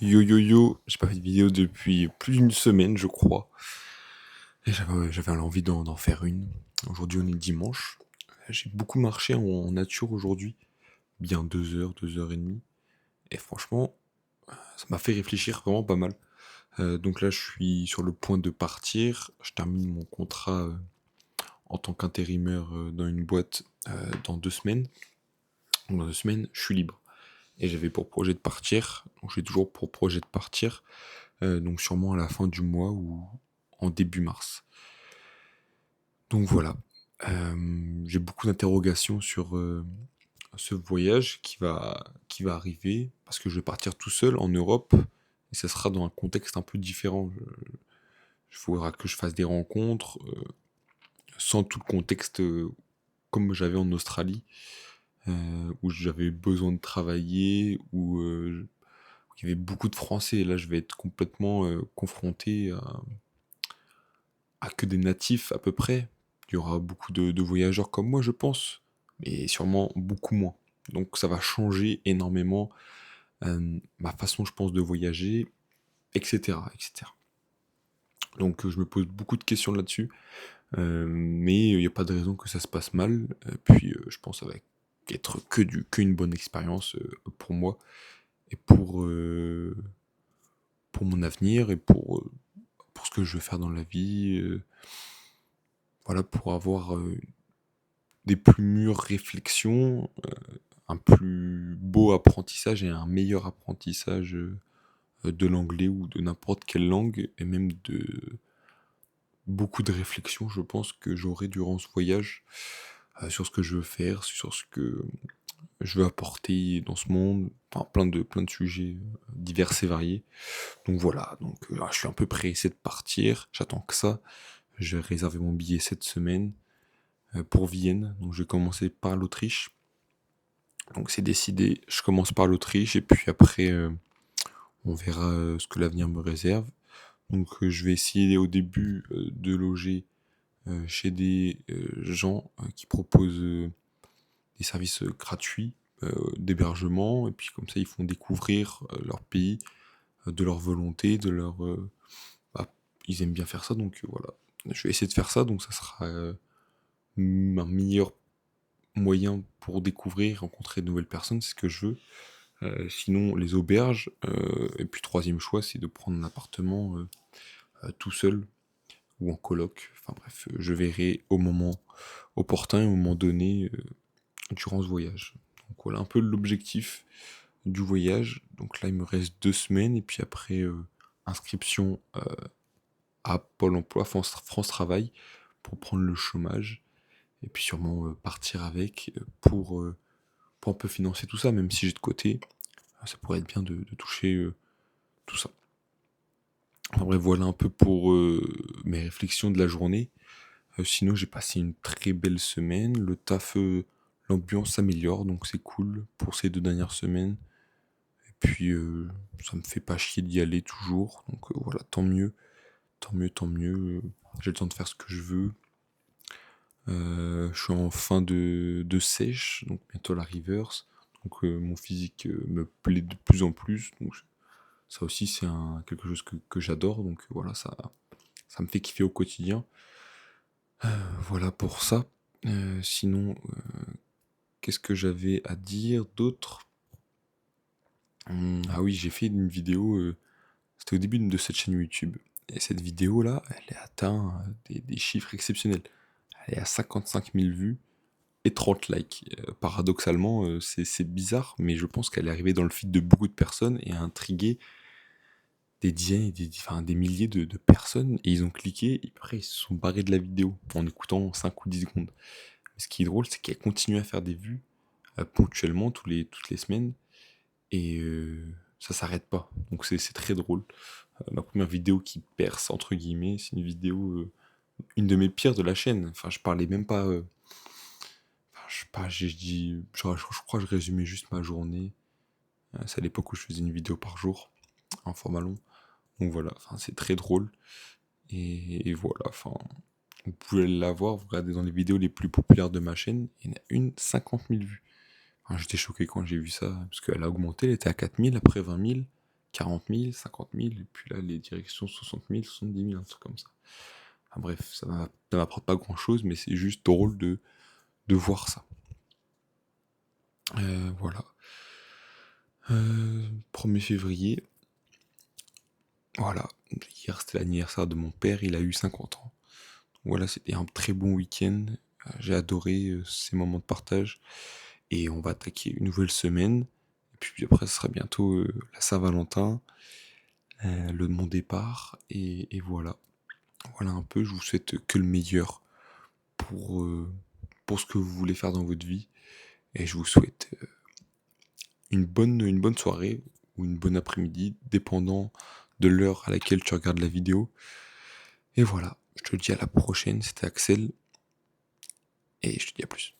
Yo yo yo, j'ai pas fait de vidéo depuis plus d'une semaine, je crois. Et j'avais l'envie d'en faire une. Aujourd'hui, on est dimanche. J'ai beaucoup marché en nature aujourd'hui, bien 2 heures, 2 heures et demie. Et franchement, ça m'a fait réfléchir vraiment pas mal. Donc là, je suis sur le point de partir. Je termine mon contrat en tant qu'intérimaire dans une boîte dans 2 semaines. Donc dans 2 semaines, je suis libre. Et j'avais pour projet de partir. Donc j'ai toujours pour projet de partir. Donc sûrement à la fin du mois ou en début mars. Donc voilà. J'ai beaucoup d'interrogations sur ce voyage qui va arriver, parce que je vais partir tout seul en Europe, et ça sera dans un contexte un peu différent. Il faudra que je fasse des rencontres, sans tout le contexte comme j'avais en Australie, où j'avais besoin de travailler, où il y avait beaucoup de Français, et là je vais être complètement confronté à que des natifs à peu près. Il y aura beaucoup de voyageurs comme moi, je pense, mais sûrement beaucoup moins. Donc ça va changer énormément ma façon, je pense, de voyager, etc., etc. Donc je me pose beaucoup de questions là-dessus, mais il n'y a pas de raison que ça se passe mal. Puis je pense que ça va être qu'une bonne expérience pour moi et pour mon avenir et pour ce que je veux faire dans la vie. Voilà, pour avoir des plus mûres réflexions, un plus beau apprentissage et un meilleur apprentissage de l'anglais ou de n'importe quelle langue, et même de beaucoup de réflexions, je pense, que j'aurai durant ce voyage sur ce que je veux faire, sur ce que je veux apporter dans ce monde, enfin plein de sujets divers et variés. Donc voilà, donc je suis un peu pressé de partir, j'attends que ça. Je vais réserver mon billet cette semaine pour Vienne, donc je vais commencer par l'Autriche. Donc c'est décidé, je commence par l'Autriche et puis après on verra ce que l'avenir me réserve. Donc je vais essayer au début de loger chez des gens qui proposent des services gratuits d'hébergement, et puis comme ça ils font découvrir leur pays de leur volonté, de leur... bah, ils aiment bien faire ça, donc voilà. Je vais essayer de faire ça, donc ça sera un meilleur moyen pour découvrir, rencontrer de nouvelles personnes, c'est ce que je veux. Sinon, les auberges. Et puis, troisième choix, c'est de prendre un appartement tout seul ou en coloc. Enfin bref, je verrai au moment opportun, au moment donné, durant ce voyage. Donc voilà un peu l'objectif du voyage. Donc là, il me reste 2 semaines, et puis après, inscription à Pôle emploi, France Travail, pour prendre le chômage, et puis sûrement partir avec pour un peu financer tout ça, même si j'ai de côté. Ça pourrait être bien de toucher tout ça. En vrai, voilà un peu pour mes réflexions de la journée. Sinon, j'ai passé une très belle semaine. Le taf, l'ambiance s'améliore, donc c'est cool pour ces 2 dernières semaines. Et puis, ça me fait pas chier d'y aller toujours. Donc voilà, tant mieux, tant mieux, tant mieux. J'ai le temps de faire ce que je veux. Je suis en fin de sèche, donc bientôt la reverse. Donc mon physique me plaît de plus en plus. Donc ça aussi, c'est quelque chose que j'adore. Donc voilà, ça me fait kiffer au quotidien. Voilà pour ça. Sinon, qu'est-ce que j'avais à dire d'autre? Ah oui, j'ai fait une vidéo, c'était au début de cette chaîne YouTube. Et cette vidéo-là, elle a atteint des chiffres exceptionnels. Elle est à 55 000 vues et 30 likes. Paradoxalement, c'est bizarre, mais je pense qu'elle est arrivée dans le feed de beaucoup de personnes et a intrigué des dizaines et enfin, des milliers de personnes. Et ils ont cliqué, et après ils se sont barrés de la vidéo en écoutant 5 ou 10 secondes. Ce qui est drôle, c'est qu'elle continue à faire des vues ponctuellement toutes les semaines, et ça s'arrête pas. Donc c'est très drôle. Ma première vidéo qui perce, entre guillemets, c'est une vidéo, une de mes pires de la chaîne. Enfin, je parlais même pas. Enfin, je sais pas, j'ai dit. Je crois que je résumais juste ma journée. C'est à l'époque où je faisais une vidéo par jour, en format long. Donc voilà, enfin, c'est très drôle. Et voilà, enfin. Vous pouvez la voir, vous regardez dans les vidéos les plus populaires de ma chaîne, il y en a une 50 000 vues. Enfin, j'étais choqué quand j'ai vu ça, parce qu'elle a augmenté, elle était à 4 000, après 20 000, 40 000, 50 000, et puis là, les directions 60 000, 70 000, un truc comme ça. Enfin bref, ça m'apporte pas grand-chose, mais c'est juste drôle de voir ça. Voilà. 1er février, voilà. Hier, c'était l'anniversaire de mon père, il a eu 50 ans. Voilà, c'était un très bon week-end. J'ai adoré ces moments de partage. Et on va attaquer une nouvelle semaine. Et puis après, ce sera bientôt la Saint-Valentin, mon départ. Et voilà. Voilà un peu, je vous souhaite que le meilleur pour, ce que vous voulez faire dans votre vie. Et je vous souhaite une bonne soirée ou une bonne après-midi, dépendant de l'heure à laquelle tu regardes la vidéo. Et voilà, je te dis à la prochaine, c'était Axel, et je te dis à plus.